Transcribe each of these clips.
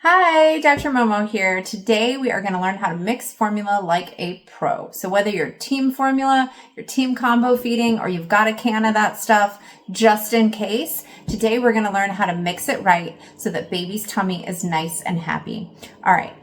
Hi, Dr. Momo here. Today we are going to learn how to mix formula like a pro. So whether you're team formula, you're team combo feeding, or you've got a can of that stuff just in case, today we're going to learn how to mix it right so that baby's tummy is nice and happy. All right,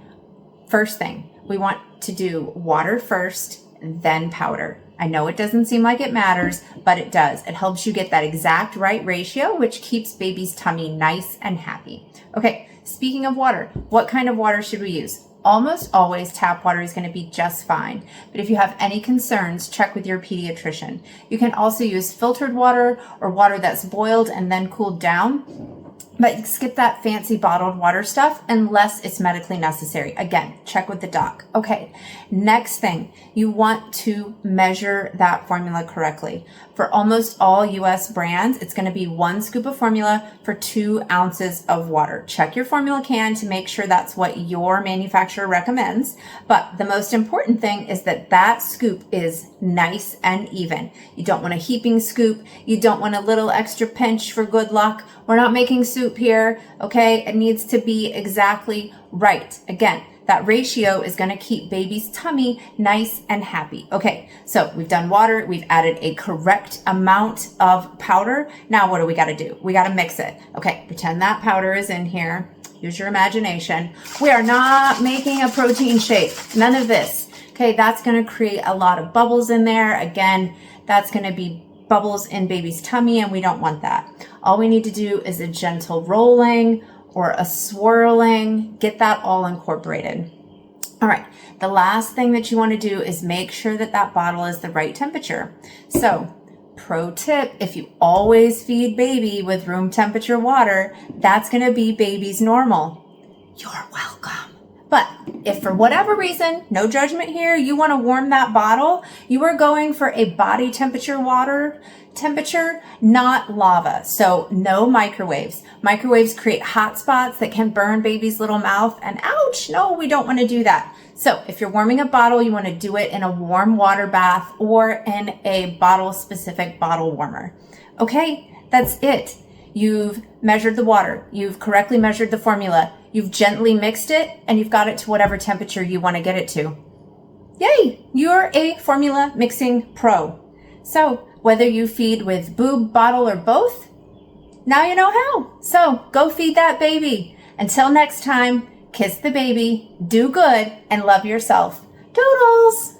first thing, we want to do water first, then powder. I know it doesn't seem like it matters, but it does. It helps you get that exact right ratio, which keeps baby's tummy nice and happy. Okay, speaking of water, what kind of water should we use? Almost always tap water is going to be just fine. But if you have any concerns, check with your pediatrician. You can also use filtered water or water that's boiled and then cooled down. But skip that fancy bottled water stuff unless it's medically necessary. Again, check with the doc. Okay, next thing, you want to measure that formula correctly. For almost all US brands, it's going to be 1 scoop of formula for 2 ounces of water. Check your formula can to make sure that's what your manufacturer recommends. But the most important thing is that that scoop is nice and even. You don't want a heaping scoop. You don't want a little extra pinch for good luck. We're not making soup here, okay? It needs to be exactly right. Again, that ratio is going to keep baby's tummy nice and happy. Okay, so we've done water. We've added a correct amount of powder. Now what do we got to do? We got to mix it. Okay, pretend that powder is in here. Use your imagination. We are not making a protein shake. None of this. Okay, that's going to create a lot of bubbles in there. Again, that's going to be bubbles in baby's tummy, and we don't want that. All we need to do is a gentle rolling or a swirling, get that all incorporated. All right, the last thing that you want to do is make sure that that bottle is the right temperature. So, pro tip, if you always feed baby with room temperature water, that's going to be baby's normal. You're welcome. But if for whatever reason, no judgment here, you want to warm that bottle, you are going for a body temperature water temperature, not lava. So no microwaves. Microwaves create hot spots that can burn baby's little mouth, and ouch, no, we don't want to do that. So if you're warming a bottle, you want to do it in a warm water bath or in a bottle specific bottle warmer. Okay, that's it. You've measured the water. You've correctly measured the formula. You've gently mixed it, and you've got it to whatever temperature you want to get it to. Yay! You're a formula mixing pro. So whether you feed with boob, bottle, or both, now you know how. So go feed that baby. Until next time, kiss the baby, do good, and love yourself. Doodles!